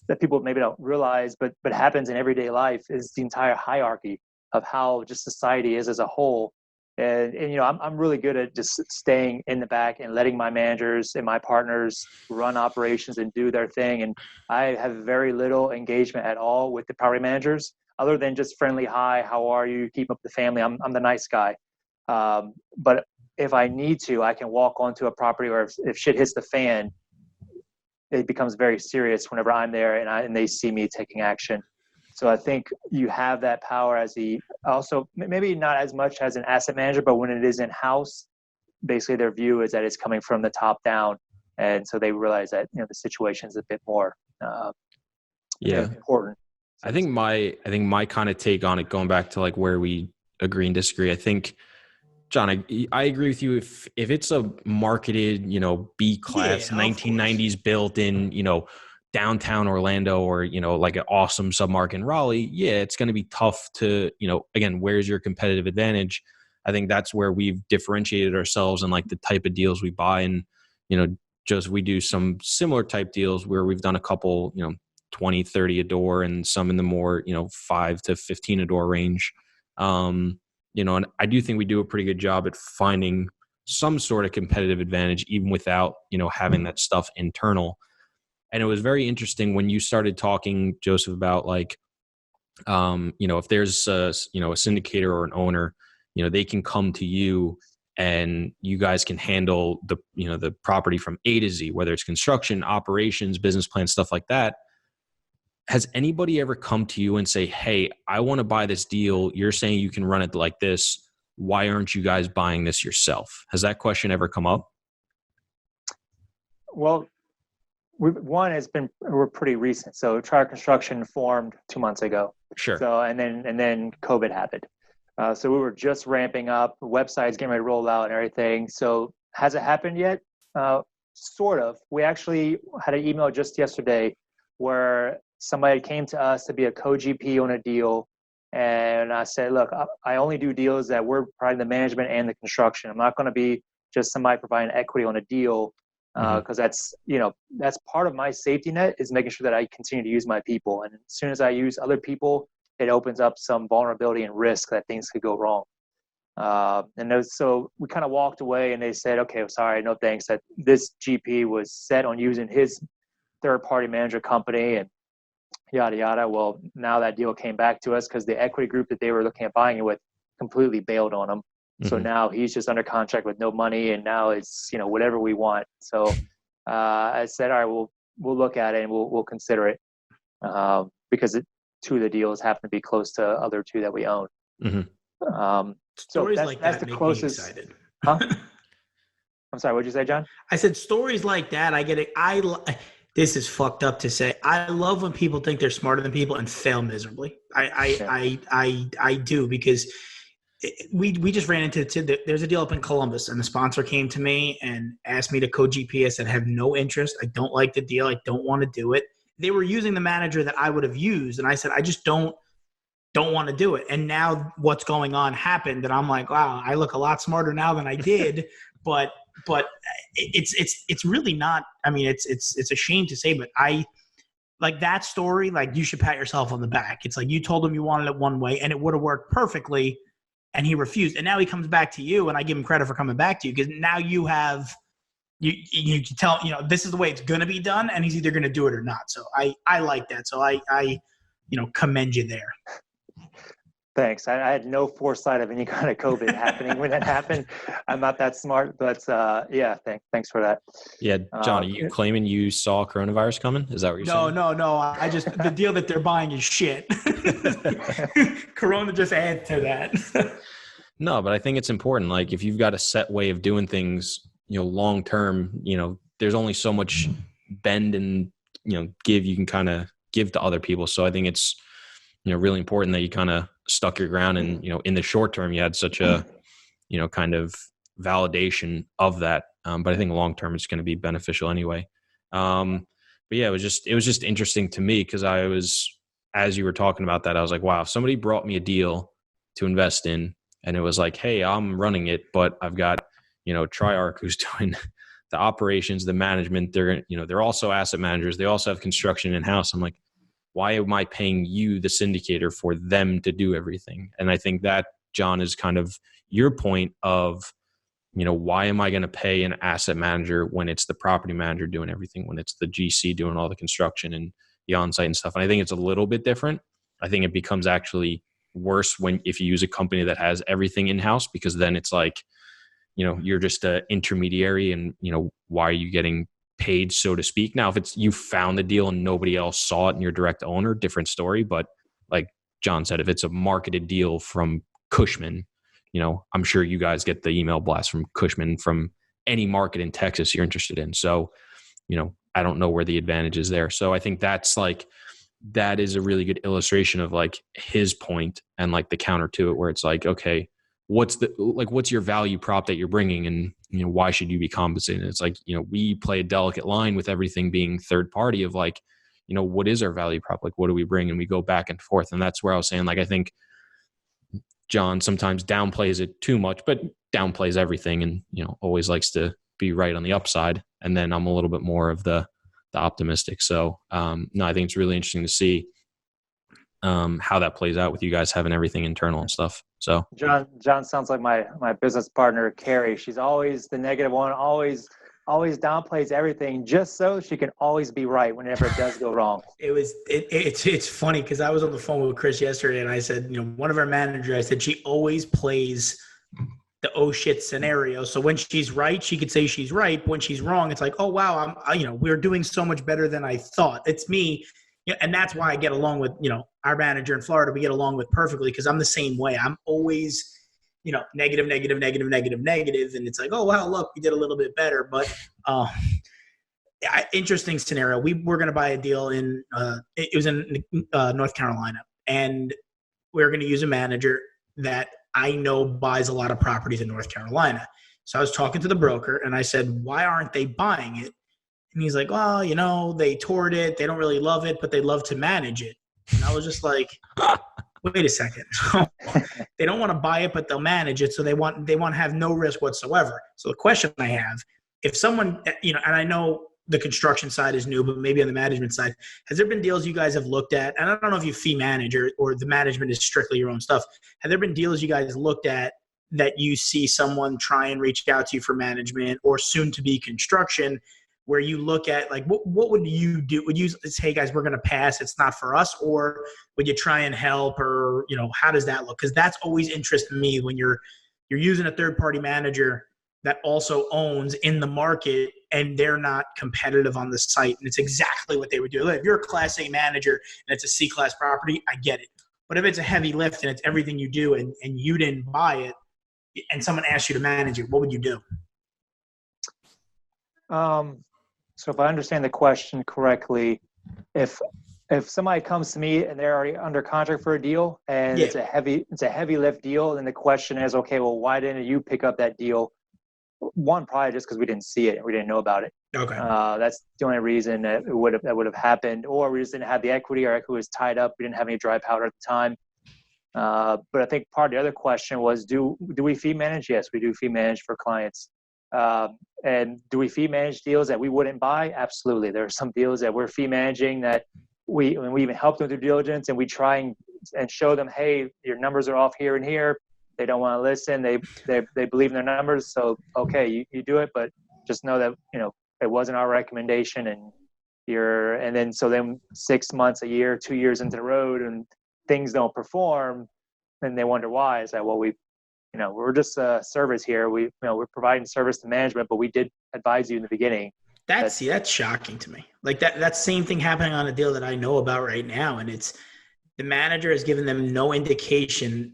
that people maybe don't realize, but happens in everyday life is the entire hierarchy of how just society is as a whole. And I'm really good at just staying in the back and letting my managers and my partners run operations and do their thing. And I have very little engagement at all with the property managers, other than just friendly, hi, how are you? Keep up the family. I'm the nice guy. But if I need to, I can walk onto a property, or if shit hits the fan, it becomes very serious whenever I'm there and they see me taking action. So I think you have that power also maybe not as much as an asset manager, but when it is in-house, basically their view is that it's coming from the top down. And so they realize that, the situation is a bit more important. I think my kind of take on it, going back to like where we agree and disagree, I think, John, I agree with you. If it's a marketed, B class, 1990s built in, downtown Orlando or, like an awesome submarket in Raleigh, it's going to be tough to, again, where's your competitive advantage? I think that's where we've differentiated ourselves and like the type of deals we buy. And, Joseph, we do some similar type deals where we've done a couple, 20, 30 a door and some in the more, 5 to 15 a door range. And I do think we do a pretty good job at finding some sort of competitive advantage, even without, having that stuff internal. And it was very interesting when you started talking, Joseph, about like, if there's a syndicator or an owner, they can come to you and you guys can handle the property from A to Z, whether it's construction, operations, business plan, stuff like that. Has anybody ever come to you and say, hey, I want to buy this deal. You're saying you can run it like this. Why aren't you guys buying this yourself? Has that question ever come up? Well, we're pretty recent. So TriArc Construction formed 2 months ago. Sure. So, and then COVID happened. So we were just ramping up, the website's getting ready to roll out and everything. So has it happened yet? Sort of. We actually had an email just yesterday where somebody came to us to be a co-GP on a deal. And I said, look, I only do deals that we're providing the management and the construction. I'm not going to be just somebody providing equity on a deal, because that's part of my safety net, is making sure that I continue to use my people. And as soon as I use other people, it opens up some vulnerability and risk that things could go wrong. So we kind of walked away, and they said, okay, sorry, no thanks. That this GP was set on using his third-party manager company and yada, yada. Well, now that deal came back to us because the equity group that they were looking at buying it with completely bailed on him. So now he's just under contract with no money, and now it's, whatever we want. So I said, all right, we'll look at it and we'll consider it, because two of the deals happen to be close to other two that we own. Stories like that's that the make closest. me excited. Huh? I'm sorry, what'd you say, John? I said stories like that. I get it. This is fucked up to say. I love when people think they're smarter than people and fail miserably. I do, because we just ran into there's a deal up in Columbus, and the sponsor came to me and asked me to co-GP. I said, I have no interest. I don't like the deal. I don't want to do it. They were using the manager that I would have used, and I said, I just don't want to do it. And now what's going on happened, and I'm like, wow, I look a lot smarter now than I did. but it's really not. I mean, it's a shame to say, but I like that story. Like, you should pat yourself on the back. It's like, you told him you wanted it one way and it would have worked perfectly, and he refused. And now he comes back to you, and I give him credit for coming back to you, because now you have you can tell, this is the way it's going to be done, and he's either going to do it or not. So I like that. So I commend you there. Thanks. I had no foresight of any kind of COVID happening when that happened. I'm not that smart, but thanks for that. Yeah, John, are you claiming you saw coronavirus coming? Is that what you're saying? No. I just the deal that they're buying is shit. Corona just adds to that. No, but I think it's important. Like, if you've got a set way of doing things, long term, there's only so much bend and give you can kind of give to other people. So I think it's really important that you kind of stuck your ground, and in the short term you had such a kind of validation of that, but I think long term it's going to be beneficial anyway. But yeah, it was just interesting to me, because I was, as you were talking about that, I was like, wow, if somebody brought me a deal to invest in, and it was like, hey, I'm running it, but I've got TriArc who's doing the operations, the management, they're also asset managers, they also have construction in-house. I'm like, why am I paying you, the syndicator, for them to do everything? And I think that, John, is kind of your point of, why am I going to pay an asset manager when it's the property manager doing everything, when it's the GC doing all the construction and the on-site and stuff? And I think it's a little bit different. I think it becomes actually worse if you use a company that has everything in-house, because then it's like, you're just an intermediary, and, why are you getting paid, so to speak? Now, if it's you found the deal and nobody else saw it and you're direct owner, different story. But like John said, if it's a marketed deal from Cushman, I'm sure you guys get the email blast from Cushman from any market in Texas you're interested in. So, I don't know where the advantage is there. So I think that is a really good illustration of like his point, and like the counter to it, where it's like, okay, what's your value prop that you're bringing, and why should you be compensated? It's like, we play a delicate line with everything being third party of like, what is our value prop? Like, what do we bring? And we go back and forth. And that's where I was saying, like, I think John sometimes downplays it too much, but downplays everything, and always likes to be right on the upside. And then I'm a little bit more of the optimistic. So no, I think it's really interesting to see how that plays out with you guys having everything internal and stuff. So John sounds like my business partner, Carrie. She's always the negative one, always downplays everything just so she can always be right whenever it does go wrong. It's funny, because I was on the phone with Chris yesterday, and I said, one of our managers, I said, she always plays the oh shit scenario. So when she's right, she could say she's right. But when she's wrong, it's like, oh wow, we're doing so much better than I thought. It's me. And that's why I get along with, our manager in Florida. We get along with perfectly, because I'm the same way. I'm always, negative. And it's like, oh, wow, look, we did a little bit better. But interesting scenario. We were going to buy a deal in, it was in North Carolina. And we were going to use a manager that I know buys a lot of properties in North Carolina. So I was talking to the broker, and I said, why aren't they buying it? And he's like, well, you know, they toured it. They don't really love it, but they love to manage it. And I was just like, wait a second. They don't want to buy it, but they'll manage it. So they want to have no risk whatsoever. So the question I have, if someone, you know, and I know the construction side is new, but maybe on the management side, has there been deals you guys have looked at? And I don't know if you fee manage or the management is strictly your own stuff. Have there been deals you guys looked at that you see someone try and reach out to you for management or soon to be construction, where you look at like, what would you do? Would you say, hey guys, we're going to pass, it's not for us? Or would you try and help, or, you know, how does that look? Because that's always interested me when you're using a third party manager that also owns in the market and they're not competitive on the site. And it's exactly what they would do. Like, if you're a Class A manager and it's a C-class property, I get it. But if it's a heavy lift and it's everything you do and you didn't buy it and someone asked you to manage it, what would you do? So if I understand the question correctly, if somebody comes to me and they're already under contract for a deal and it's a heavy lift deal, then the question is, okay, well, why didn't you pick up that deal? One, probably just because we didn't see it, we didn't know about it. Okay. That's the only reason that would have happened, or we just didn't have the equity, or equity was tied up. We didn't have any dry powder at the time. But I think part of the other question was, do we fee manage? Yes, we do fee manage for clients. And do we fee manage deals that we wouldn't buy? Absolutely. There are some deals that we're fee managing that we even help them through due diligence, and we try and show them, hey, your numbers are off here and here. They don't want to listen. They believe in their numbers. So, okay, you do it, but just know that, you know, it wasn't our recommendation, and then 6 months, a year, 2 years into the road and things don't perform, and they wonder why. It's like, well, we're just a service here. We're providing service to management, but we did advise you in the beginning. That's shocking to me. Like that same thing happening on a deal that I know about right now. And it's the manager has given them no indication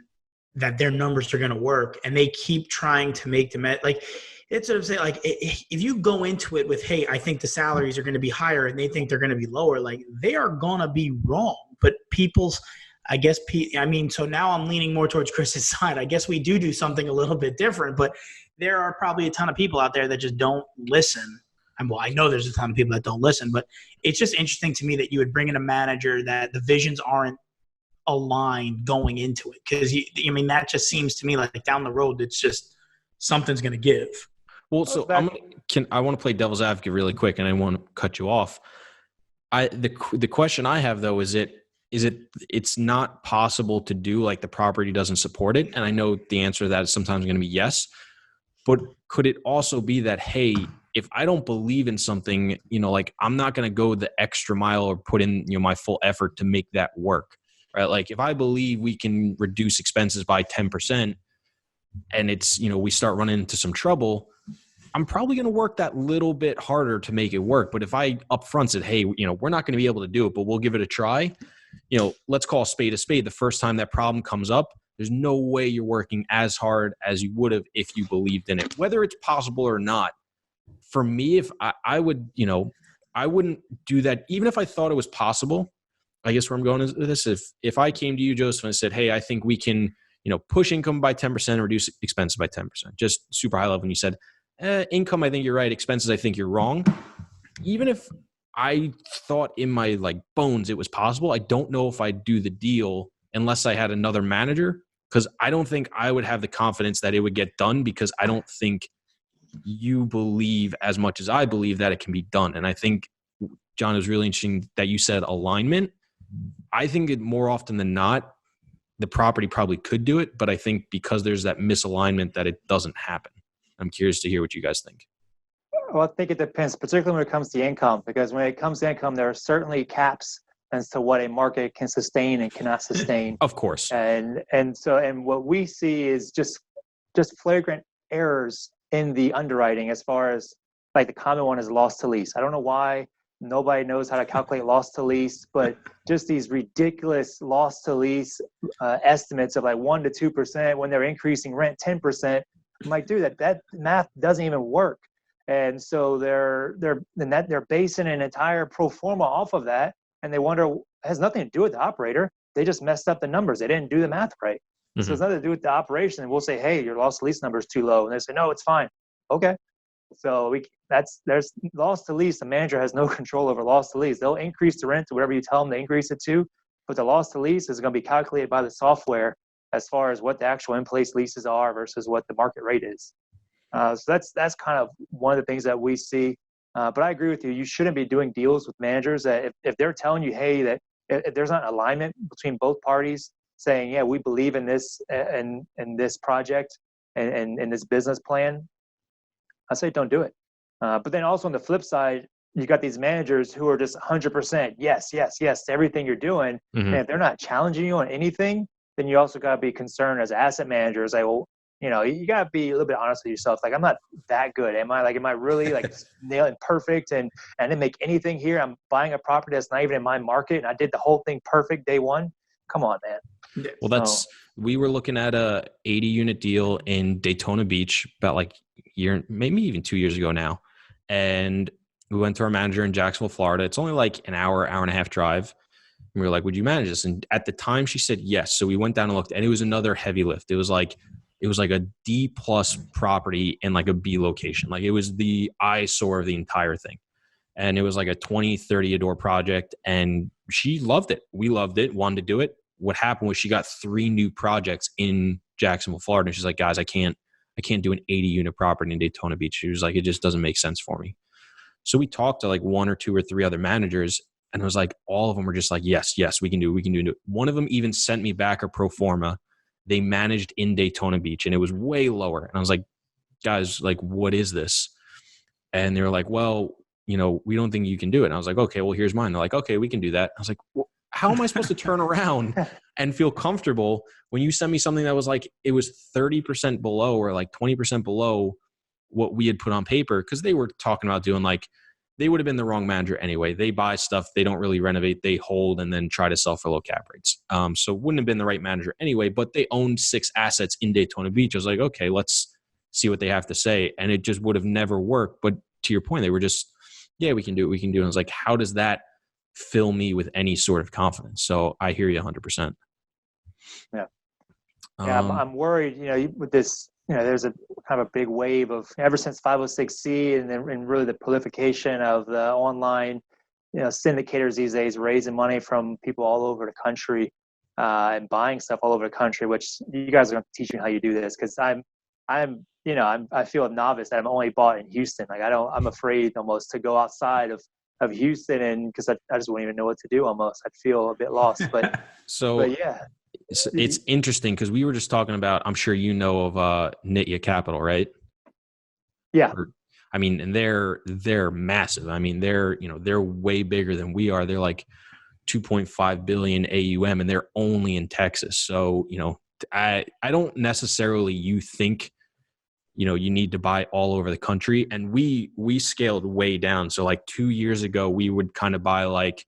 that their numbers are going to work. And they keep trying to make them like, it's sort of say like, if you go into it with, hey, I think the salaries are going to be higher and they think they're going to be lower, like they are going to be wrong. But so now I'm leaning more towards Chris's side. I guess we do something a little bit different, but there are probably a ton of people out there that just don't listen. And well, I know there's a ton of people that don't listen, but it's just interesting to me that you would bring in a manager that the visions aren't aligned going into it. Because that just seems to me like down the road, it's just something's going to give. Well, so I want to play devil's advocate really quick, and I want to cut you off. The question I have though is it's not possible to do, like the property doesn't support it? And I know the answer to that is sometimes going to be yes, but could it also be that, hey, if I don't believe in something, like I'm not going to go the extra mile or put in, my full effort to make that work, right? Like if I believe we can reduce expenses by 10% and it's, we start running into some trouble, I'm probably going to work that little bit harder to make it work. But if I upfront said, hey, we're not going to be able to do it, but we'll give it a try. Let's call a spade a spade. The first time that problem comes up, there's no way you're working as hard as you would have if you believed in it, whether it's possible or not. For me, if I would, I wouldn't do that. Even if I thought it was possible, I guess where I'm going is this. If I came to you, Joseph, and said, hey, I think we can, push income by 10% and reduce expenses by 10%, just super high level. And you said, income, I think you're right. Expenses, I think you're wrong. Even if I thought in my bones it was possible, I don't know if I'd do the deal unless I had another manager, because I don't think I would have the confidence that it would get done, because I don't think you believe as much as I believe that it can be done. And I think, John, it was really interesting that you said alignment. I think it more often than not, the property probably could do it, but I think because there's that misalignment that it doesn't happen. I'm curious to hear what you guys think. Well, I think it depends, particularly when it comes to income, because when it comes to income, there are certainly caps as to what a market can sustain and cannot sustain. Of course. And what we see is just flagrant errors in the underwriting, as far as the common one is loss to lease. I don't know why nobody knows how to calculate loss to lease, but just these ridiculous loss to lease estimates of 1 to 2% when they're increasing rent 10%. I'm like, dude, that math doesn't even work. And so they're basing an entire pro forma off of that, and they wonder, it has nothing to do with the operator. They just messed up the numbers. They didn't do the math right. Mm-hmm. So it's nothing to do with the operation. And we'll say, hey, your loss to lease number is too low. And they say, no, it's fine. Okay. So there's loss to lease. The manager has no control over loss to lease. They'll increase the rent to whatever you tell them to increase it to, but the loss to lease is going to be calculated by the software as far as what the actual in-place leases are versus what the market rate is. So that's kind of one of the things that we see. But I agree with you. You shouldn't be doing deals with managers that if they're telling you, hey, that if there's not alignment between both parties saying, yeah, we believe in this and this project and this business plan, I say don't do it. But then also on the flip side, you got these managers who are just 100% yes to everything you're doing. Mm-hmm. And if they're not challenging you on anything, then you also got to be concerned as asset managers. Like, well, you got to be a little bit honest with yourself. Like, I'm not that good. Am I really like nailing perfect and I didn't make anything here? I'm buying a property that's not even in my market and I did the whole thing perfect day one. Come on, man. Well, we were looking at a 80 unit deal in Daytona Beach about like maybe even 2 years ago now. And we went to our manager in Jacksonville, Florida. It's only like an hour and a half drive. And we were like, would you manage this? And at the time she said yes. So we went down and looked, and it was another heavy lift. It was like a D+ property in like a B location. Like it was the eyesore of the entire thing. And it was like a 20-30 a door project. And she loved it. We loved it, wanted to do it. What happened was she got 3 new projects in Jacksonville, Florida. And she's like, guys, I can't do an 80 unit property in Daytona Beach. She was like, it just doesn't make sense for me. So we talked to like 1 or 2 or 3 other managers, and it was like, all of them were just like, yes, we can do it. One of them even sent me back a pro forma. They managed in Daytona Beach, and it was way lower. And I was like, guys, like, what is this? And they were like, well, we don't think you can do it. And I was like, okay, well, here's mine. They're like, okay, we can do that. I was like, well, how am I supposed to turn around and feel comfortable when you sent me something that was like, it was 30% below or like 20% below what we had put on paper? Because they were talking about doing like, they would have been the wrong manager anyway. They buy stuff, they don't really renovate, they hold and then try to sell for low cap rates. So wouldn't have been the right manager anyway, but they owned 6 assets in Daytona Beach. I was like, okay, let's see what they have to say. And it just would have never worked. But to your point, they were just, yeah, we can do it. And I was like, how does that fill me with any sort of confidence? So I hear you 100%. Yeah. Yeah. I'm worried, with this, there's a kind of a big wave of ever since 506C and really the proliferation of the online, syndicators these days, raising money from people all over the country and buying stuff all over the country, which you guys are going to teach me how you do this. Cause I feel a novice that I'm only bought in Houston. Like I'm afraid almost to go outside of Houston, and cause I just wouldn't even know what to do almost. I'd feel a bit lost, but yeah. It's interesting because we were just talking about, I'm sure you know of Nitya Capital, right? Yeah. And they're massive. They're way bigger than we are. They're like 2.5 billion AUM, and they're only in Texas. So, I don't necessarily think, you need to buy all over the country. And we scaled way down. So like 2 years ago, we would kind of buy like,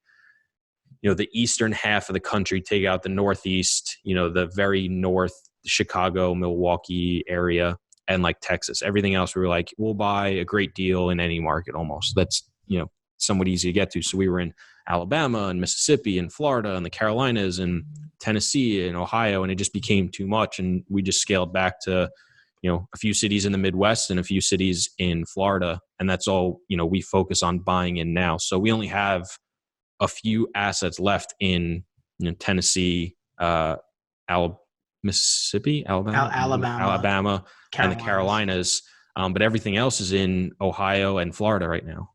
the eastern half of the country, take out the Northeast, the very north, Chicago, Milwaukee area, and like Texas. Everything else, we were like, we'll buy a great deal in any market almost. That's, somewhat easy to get to. So we were in Alabama and Mississippi and Florida and the Carolinas and Tennessee and Ohio, and it just became too much. And we just scaled back to, a few cities in the Midwest and a few cities in Florida. And that's all, we focus on buying in now. So we only have a few assets left in Tennessee, Mississippi, Alabama, and the Carolinas. But everything else is in Ohio and Florida right now.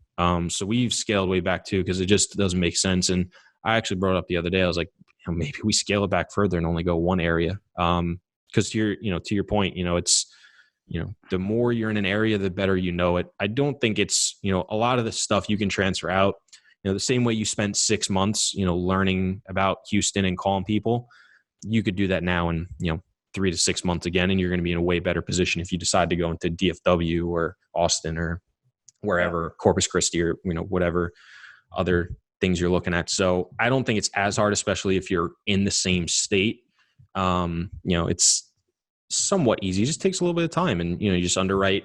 So we've scaled way back too, because it just doesn't make sense. And I actually brought it up the other day. I was like, maybe we scale it back further and only go one area. Because to your point, it's, the more you're in an area, the better you know it. I don't think it's, a lot of the stuff you can transfer out. The same way you spent 6 months, learning about Houston and calling people, you could do that now in, 3 to 6 months again, and you're going to be in a way better position if you decide to go into DFW or Austin or wherever, Corpus Christi or, whatever other things you're looking at. So I don't think it's as hard, especially if you're in the same state. It's somewhat easy. It just takes a little bit of time, and, you just underwrite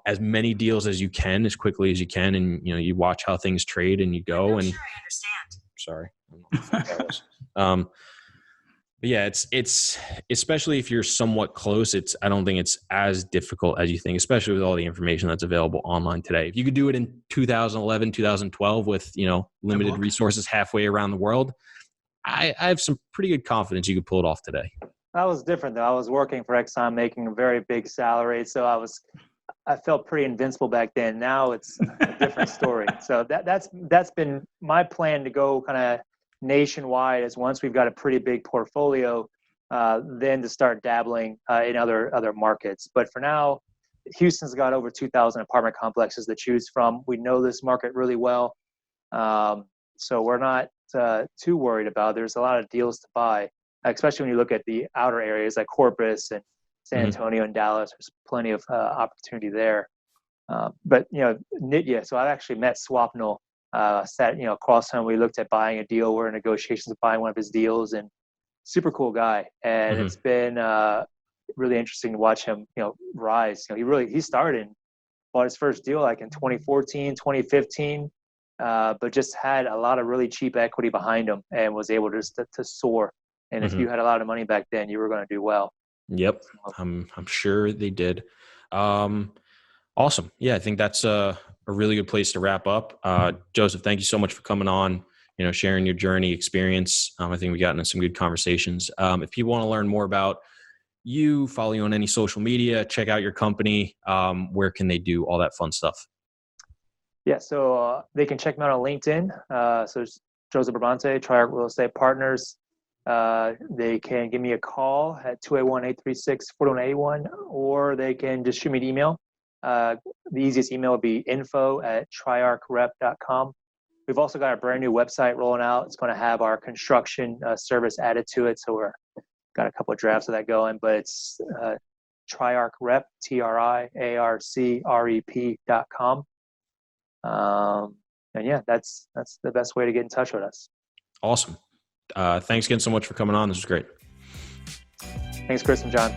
as many deals as you can, as quickly as you can. And, you watch how things trade and you go. And sure I understand. Sorry. I don't know what that was. But yeah, it's especially if you're somewhat close, I don't think it's as difficult as you think, especially with all the information that's available online today. If you could do it in 2011, 2012 with, limited resources halfway around the world, I have some pretty good confidence you could pull it off today. That was different though. I was working for Exxon, making a very big salary, so I felt pretty invincible back then. Now it's a different story. So that's been my plan, to go kind of nationwide, is once we've got a pretty big portfolio, then to start dabbling in other markets. But for now, Houston's got over 2,000 apartment complexes to choose from. We know this market really well, so we're not too worried about it. There's a lot of deals to buy, especially when you look at the outer areas like Corpus and San Antonio and Dallas. There's plenty of opportunity there. But Nitya, so I've actually met Swapnil, sat across from him. We looked at buying a deal. We're in negotiations of buying one of his deals, and super cool guy. And it's been really interesting to watch him rise. He bought his first deal like in 2014, 2015, but just had a lot of really cheap equity behind him and was able to soar. And if you had a lot of money back then, you were going to do well. Yep. I'm sure they did. Awesome. Yeah, I think that's a really good place to wrap up. Joseph, thank you so much for coming on, sharing your journey experience. I think we got into some good conversations. If people want to learn more about you, follow you on any social media, check out your company, where can they do all that fun stuff? Yeah, so they can check me out on LinkedIn. So it's Joseph Bramante, TriArc Real Estate Partners. They can give me a call at 281-836-4181, or they can just shoot me an email. The easiest email would be info@triarcrep.com. We've also got a brand new website rolling out. It's going to have our construction service added to it. So got a couple of drafts of that going, but it's TriArcRep, TriArcRep.com. And yeah, that's the best way to get in touch with us. Awesome. Thanks again so much for coming on. This was great. Thanks, Chris and John.